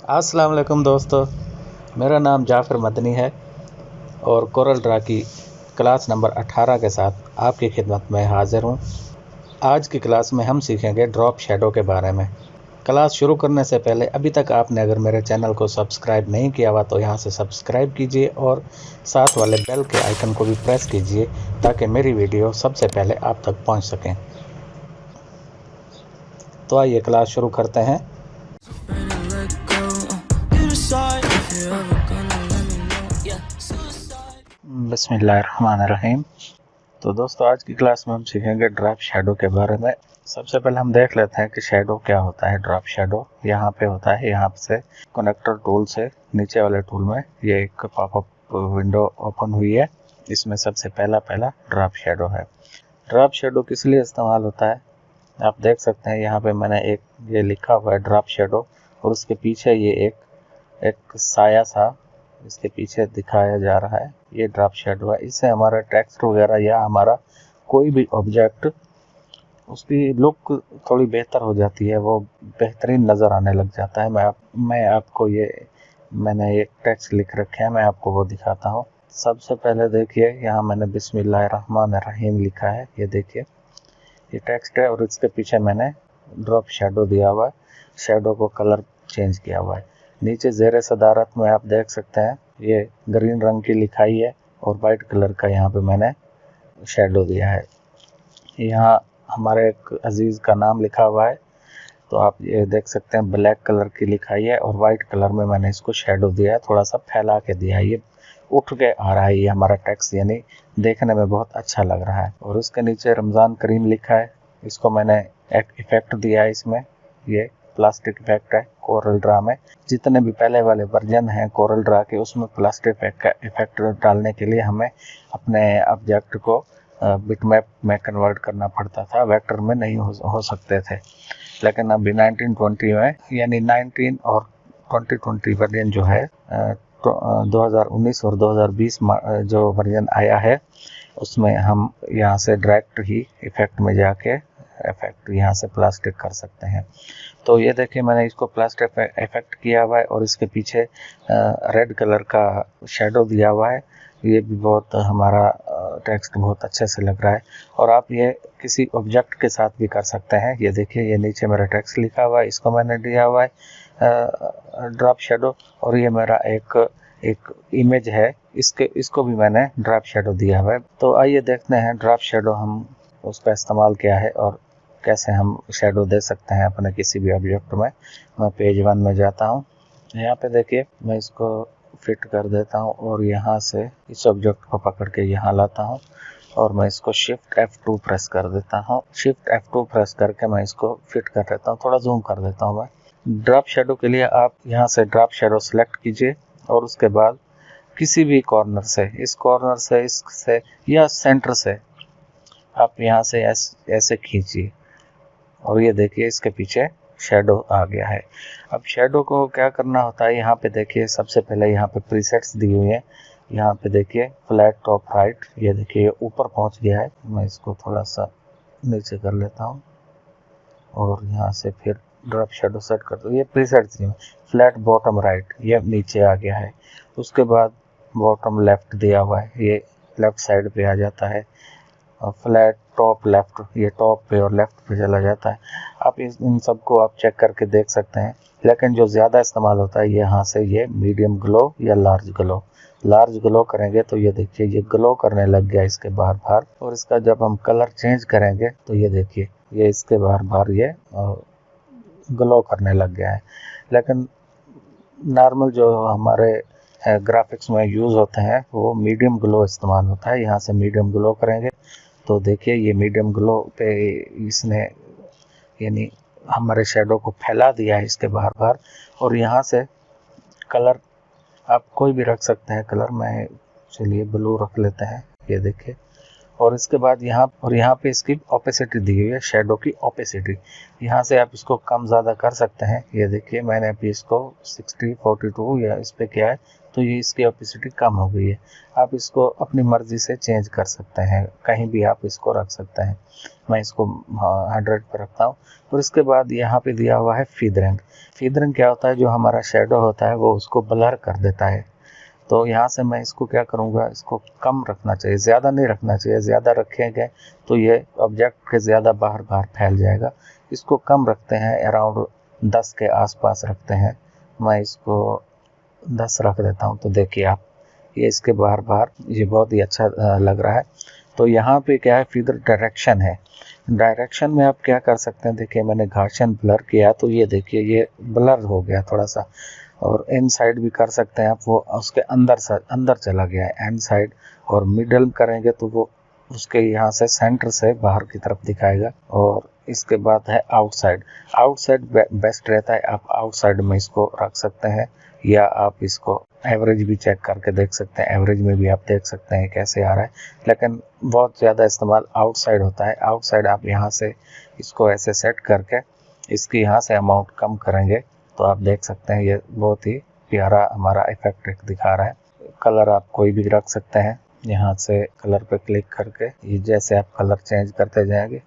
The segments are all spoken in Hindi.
अस्सलाम वालेकुम दोस्तों, मेरा नाम जाफ़र मदनी है और कोरल ड्रा की क्लास नंबर 18 के साथ आपकी खिदमत में हाज़िर हूँ। आज की क्लास में हम सीखेंगे ड्रॉप शैडो के बारे में। क्लास शुरू करने से पहले अभी तक आपने अगर मेरे चैनल को सब्सक्राइब नहीं किया हुआ तो यहाँ से सब्सक्राइब कीजिए और साथ वाले बेल के आइकन को भी प्रेस कीजिए ताकि मेरी वीडियो सबसे पहले आप तक पहुँच सकें। तो आइए क्लास शुरू करते हैं। बिस्मिल्लाहिर्रहमानिर्रहीम। तो दोस्तों, आज की क्लास में हम सीखेंगे ड्रॉप शैडो के बारे में। सबसे पहले हम देख लेते हैं कि शैडो क्या होता है। ड्रॉप शैडो यहाँ पे होता है, यहाँ से कनेक्टर टूल से नीचे वाले टूल में ये एक पॉपअप विंडो ओपन हुई है। इसमें सबसे पहला ड्रॉप शैडो है। ड्रॉप शैडो किस लिए इस्तेमाल होता है आप देख सकते हैं। यहाँ पे मैंने एक ये लिखा हुआ है ड्रॉप शैडो, और उसके पीछे ये एक साया सा इसके पीछे दिखाया जा रहा है। ये ड्रॉप शैडो है। इससे हमारा टेक्स्ट वगैरह या हमारा कोई भी ऑब्जेक्ट उसकी लुक थोड़ी बेहतर हो जाती है, वो बेहतरीन नज़र आने लग जाता है। मैंने एक टेक्स्ट लिख रखे हैं, मैं आपको वो दिखाता हूँ। सबसे पहले देखिए, यहाँ मैंने बिस्मिल्लाहिर्रहमानिर्रहीम लिखा है। ये देखिए, ये टेक्स्ट है और इसके पीछे मैंने ड्रॉप शैडो दिया हुआ है। शैडो को कलर चेंज किया हुआ है। नीचे ज़ेर सदारत में आप देख सकते हैं ये ग्रीन रंग की लिखाई है और वाइट कलर का यहाँ पे मैंने शैडो दिया है। यहाँ हमारे एक अजीज़ का नाम लिखा हुआ है, तो आप ये देख सकते हैं ब्लैक कलर की लिखाई है और वाइट कलर में मैंने इसको शैडो दिया है, थोड़ा सा फैला के दिया है। ये उठ के आ रहा है ये हमारा टेक्स्ट, यानी देखने में बहुत अच्छा लग रहा है। और उसके नीचे रमज़ान करीम लिखा है, इसको मैंने एक इफ़ेक्ट दिया है। इसमें ये प्लास्टिक इफेक्ट है। कोरल ड्रा में जितने भी पहले वाले वर्जन हैं कोरल ड्रा के, उसमें प्लास्टिक इफेक्ट डालने के लिए हमें अपने ऑब्जेक्ट को बिटमैप में कन्वर्ट करना पड़ता था, वेक्टर में नहीं हो सकते थे। लेकिन अभी 1920 में यानी 19 और 2020 वर्जन जो है 2019 और 2020 जो वर्जन आया है, उसमें हम यहाँ से डायरेक्ट ही इफेक्ट में जाके इफेक्ट यहाँ से प्लास्टिक कर सकते हैं। तो ये देखिए, मैंने इसको प्लास्टिक इफेक्ट किया हुआ है और इसके पीछे रेड कलर का शैडो दिया हुआ है। ये भी बहुत हमारा टेक्स्ट बहुत अच्छे से लग रहा है। और आप ये किसी ऑब्जेक्ट के साथ भी कर सकते हैं। ये देखिए, ये नीचे मेरा टेक्स्ट लिखा हुआ है, इसको मैंने दिया हुआ है ड्रॉप शैडो। और ये मेरा एक इमेज है, इसको भी मैंने ड्रॉप शैडो दिया हुआ है। तो आइए देखते हैं ड्रॉप शैडो हम उसका इस्तेमाल क्या है और कैसे हम शैडो दे सकते हैं अपने किसी भी ऑब्जेक्ट में। मैं पेज 1 में जाता हूँ। यहाँ पे देखिए, मैं इसको फिट कर देता हूँ और यहाँ से इस ऑब्जेक्ट को पकड़ के यहाँ लाता हूँ और मैं इसको शिफ्ट F2 प्रेस कर देता हूँ। शिफ्ट F2 प्रेस करके मैं इसको फिट कर देता हूँ। थोड़ा जूम कर देता हूँ मैं। ड्रॉप शैडो के लिए आप यहाँ से ड्रॉप शैडो सेलेक्ट कीजिए और उसके बाद किसी भी कॉर्नर से, इस कॉर्नर से, इससे या सेंटर से आप यहाँ से ऐसे खींचिए और ये देखिए, इसके पीछे शैडो आ गया है। अब शैडो को क्या करना होता है, यहाँ पे देखिए, सबसे पहले यहाँ पे प्रीसेट्स दी हुई है। यहाँ पे देखिए फ्लैट टॉप राइट, ये देखिए ऊपर पहुँच गया है। मैं इसको थोड़ा सा नीचे कर लेता हूँ और यहाँ से फिर ड्रॉप शैडो सेट कर दो। ये प्रीसेट्स दी हुई। फ्लैट बॉटम राइट, ये नीचे आ गया है। उसके बाद बॉटम लेफ्ट दिया हुआ है, ये लेफ्ट साइड पे आ जाता है। फ्लैट टॉप लेफ्ट, ये टॉप पे और लेफ्ट पे चला जाता है। आप इन सबको आप चेक करके देख सकते हैं। लेकिन जो ज़्यादा इस्तेमाल होता है यहाँ से ये मीडियम ग्लो या लार्ज ग्लो। लार्ज ग्लो करेंगे तो ये देखिए, ये ग्लो करने लग गया इसके बार बार। और इसका जब हम कलर चेंज करेंगे तो ये देखिए, ये इसके बार बार ये ग्लो करने लग गया है। लेकिन नॉर्मल जो हमारे ग्राफिक्स में यूज़ होते हैं वो मीडियम ग्लो इस्तेमाल होता है। यहाँ से मीडियम ग्लो करेंगे तो देखिए, ये मीडियम ग्लो पे इसने यानी हमारे शैडो को फैला दिया है इसके बार बार। और यहाँ से कलर आप कोई भी रख सकते हैं कलर। मैं चलिए ब्लू रख लेते हैं, ये देखिए। और इसके बाद यहाँ पे इसकी ओपेसिटी दी हुई है, शेडो की ओपेसिटी। यहाँ से आप इसको कम ज़्यादा कर सकते हैं। ये देखिए मैंने अभी इसको 60 42 या इस पे किया है, तो ये इसकी ओपेसिटी कम हो गई है। आप इसको अपनी मर्ज़ी से चेंज कर सकते हैं, कहीं भी आप इसको रख सकते हैं। मैं इसको 100 पर रखता हूँ। और इसके बाद यहाँ पे दिया हुआ है फीदरिंग। फीदरिंग क्या होता है, जो हमारा शेडो होता है वो उसको ब्लर कर देता है। तो यहाँ से मैं इसको क्या करूँगा, इसको कम रखना चाहिए, ज़्यादा नहीं रखना चाहिए। ज़्यादा रखेंगे तो ये ऑब्जेक्ट के ज़्यादा बाहर फैल जाएगा। इसको कम रखते हैं, अराउंड 10 के आसपास रखते हैं। मैं इसको 10 रख देता हूँ। तो देखिए आप, ये इसके बाहर ये बहुत ही अच्छा लग रहा है। तो यहाँ पे क्या है, फीदर डायरेक्शन है। डायरेक्शन में आप क्या कर सकते हैं, देखिए मैंने गार्शियन ब्लर किया तो ये देखिए ये ब्लर हो गया थोड़ा सा। और इन साइड भी कर सकते हैं आप, वो उसके अंदर चला गया है एंड साइड। और मिडल करेंगे तो वो उसके यहाँ से सेंटर से बाहर की तरफ दिखाएगा। और इसके बाद है आउटसाइड। आउटसाइड बेस्ट रहता है, आप आउटसाइड में इसको रख सकते हैं, या आप इसको एवरेज भी चेक करके देख सकते हैं। एवरेज में भी आप देख सकते हैं कैसे आ रहा है, लेकिन बहुत ज़्यादा इस्तेमाल आउटसाइड होता है। आउटसाइड आप यहाँ से इसको ऐसे सेट करके इसकी यहाँ से अमाउंट कम करेंगे तो आप देख सकते हैं ये बहुत ही प्यारा हमारा इफेक्ट दिखा रहा है। कलर आप कोई भी रख सकते हैं, यहाँ से कलर पे क्लिक करके ये जैसे आप कलर चेंज करते जाएंगे।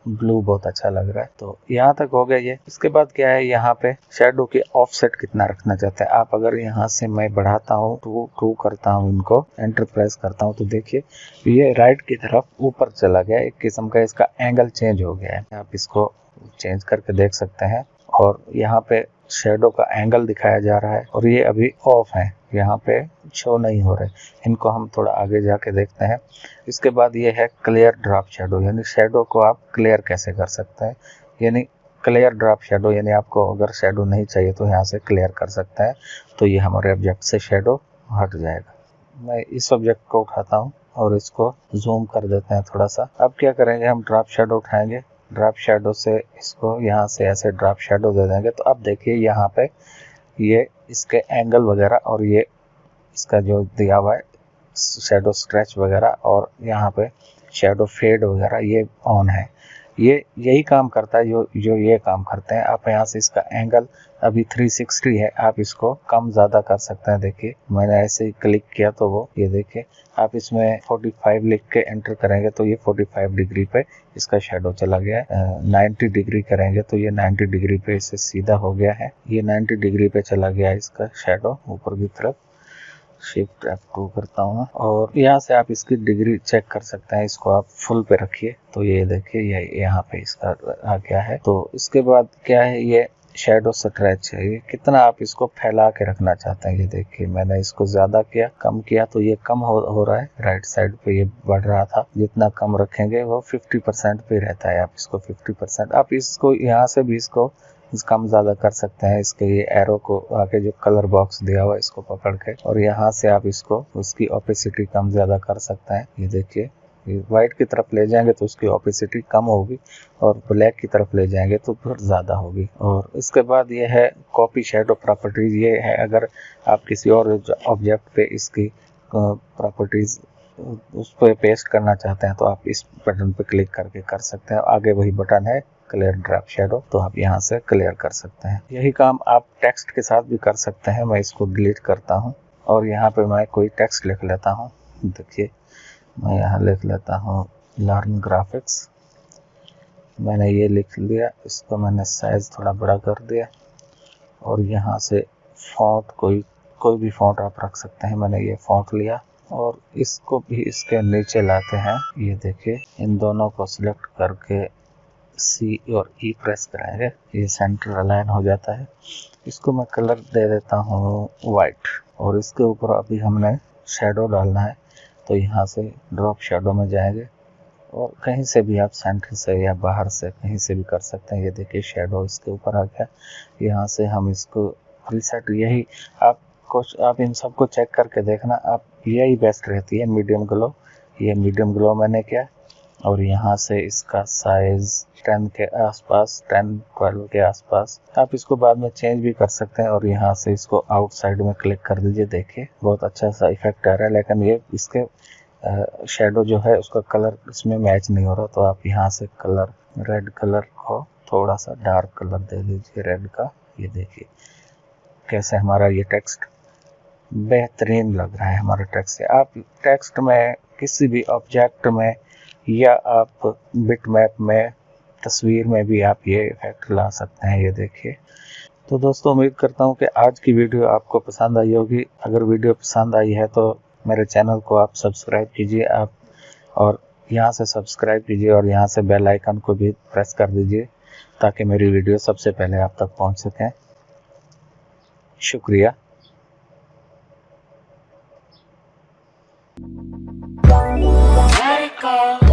ब्लू बहुत अच्छा लग रहा है। तो यहाँ तक हो गया ये। इसके बाद क्या है, यहाँ पे शेडो की ऑफसेट कितना रखना चाहते हैं आप। अगर यहाँ से मैं बढ़ाता हूँ, टू करता हूँ, इनको एंटर प्रेस करता हूँ, तो देखिए ये राइट की तरफ ऊपर चला गया। एक किस्म का इसका एंगल चेंज हो गया है। आप इसको चेंज करके देख सकते हैं। और यहाँ पे शेडो का एंगल दिखाया जा रहा है, और ये अभी ऑफ है, यहाँ पे शो नहीं हो रहे। इनको हम थोड़ा आगे जाके देखते हैं। इसके बाद ये है क्लियर ड्रॉप शेडो, यानी शेडो को आप क्लियर कैसे कर सकते हैं। यानी क्लियर ड्रॉप शेडो, यानी आपको अगर शेडो नहीं चाहिए तो यहाँ से क्लियर कर सकते हैं, तो ये हमारे ऑब्जेक्ट से शेडो हट जाएगा। मैं इस ऑब्जेक्ट को उठाता हूँ और इसको जूम कर देते हैं थोड़ा सा। अब क्या करेंगे, हम ड्रॉप शेडो उठाएंगे, ड्रॉप शेडो से इसको यहाँ से ऐसे ड्रॉप शेडो दे देंगे। तो अब देखिए यहाँ पे ये इसके एंगल वगैरह, और ये इसका जो दिया हुआ है शेडो स्ट्रेच वगैरह, और यहाँ पे शेडो फेड वगैरह ये ऑन है। ये यही काम करता है जो ये काम करते हैं। आप यहाँ से इसका एंगल अभी 360 है, आप इसको कम ज़्यादा कर सकते हैं। देखिए मैंने ऐसे ही क्लिक किया तो वो ये देखिए, आप इसमें 45 लिख के एंटर करेंगे तो ये 45 डिग्री पे इसका शेडो चला गया है। 90 डिग्री करेंगे तो ये 90 डिग्री पे इससे सीधा हो गया है। ये 90 डिग्री पे चला गया है इसका शेडो ऊपर की तरफ। शिफ्ट F2 करता हूँ मैं, और यहाँ से आप इसकी डिग्री चेक कर सकते हैं। इसको आप फुल पे रखिए तो ये देखिए ये यहाँ पे इसका आ गया है। तो इसके बाद क्या है, ये शेडो स्ट्रेच है, ये कितना आप इसको फैला के रखना चाहते हैं। ये देखिए मैंने इसको ज़्यादा किया, कम किया तो ये कम हो रहा है। राइट साइड पे ये बढ़ रहा था, जितना कम रखेंगे वो 50% पे रहता है। आप इसको 50%, आप इसको यहाँ से भी इसको कम ज़्यादा कर सकते हैं। इसके ये एरो को आगे जो कलर बॉक्स दिया हुआ है इसको पकड़ के, और यहाँ से आप इसको उसकी ओपेसिटी कम ज़्यादा कर सकते हैं। ये देखिए वाइट की तरफ ले जाएंगे तो उसकी ओपेसिटी कम होगी, और ब्लैक की तरफ ले जाएंगे तो फिर ज़्यादा होगी। और इसके बाद ये है कॉपी शेडो प्रॉपर्टीज। ये है अगर आप किसी और ऑब्जेक्ट पे इसकी प्रॉपर्टीज उस पर पेस्ट करना चाहते हैं तो आप इस बटन पे क्लिक करके कर सकते हैं। आगे वही बटन है क्लियर ड्रॉप शेडो, तो आप यहाँ से क्लियर कर सकते हैं। यही काम आप टेक्स्ट के साथ भी कर सकते हैं। मैं इसको डिलीट करता हूँ और यहाँ पे मैं कोई टेक्स्ट लिख लेता हूँ। देखिए मैं यहाँ लिख लेता हूँ लर्न ग्राफिक्स। मैंने ये लिख लिया, इसको मैंने साइज थोड़ा बड़ा कर दिया, और यहाँ से फॉन्ट कोई भी फॉन्ट आप रख सकते हैं। मैंने ये फॉन्ट लिया और इसको भी इसके नीचे लाते हैं। ये देखिए इन दोनों को सिलेक्ट करके C और E प्रेस कराएंगे, ये सेंटर अलाइन हो जाता है। इसको मैं कलर दे देता हूँ वाइट, और इसके ऊपर अभी हमने शेडो डालना है। तो यहाँ से ड्रॉप शेडो में जाएंगे, और कहीं से भी आप सेंटर से या बाहर से कहीं से भी कर सकते हैं। ये देखिए शेडो इसके ऊपर आ गया। यहाँ से हम इसको रिसेट, यही आप इन सबको चेक करके देखना, आप यही बेस्ट रहती है मीडियम ग्लो। ये मीडियम ग्लो मैंने किया, और यहाँ से इसका साइज 10 के आसपास, 10-12 के आसपास। आप इसको बाद में चेंज भी कर सकते हैं, और यहाँ से इसको आउटसाइड में क्लिक कर दीजिए। देखिए बहुत अच्छा सा इफेक्ट आ रहा है, लेकिन ये इसके शेडो जो है उसका कलर इसमें मैच नहीं हो रहा, तो आप यहाँ से कलर रेड कलर को थोड़ा सा डार्क कलर दे लीजिए रेड का। ये देखिए कैसे हमारा ये टेक्स्ट बेहतरीन लग रहा है हमारा टेक्स्ट। आप टेक्स्ट में किसी भी ऑब्जेक्ट में या आप बिटमैप में तस्वीर में भी आप ये इफेक्ट ला सकते हैं। ये देखिए। तो दोस्तों उम्मीद करता हूँ कि आज की वीडियो आपको पसंद आई होगी। अगर वीडियो पसंद आई है तो मेरे चैनल को आप सब्सक्राइब कीजिए, आप और यहाँ से सब्सक्राइब कीजिए और यहाँ से बेल आइकन को भी प्रेस कर दीजिए ताकि मेरी वीडियो सबसे पहले आप तक पहुँच सकें। शुक्रिया। Let it go.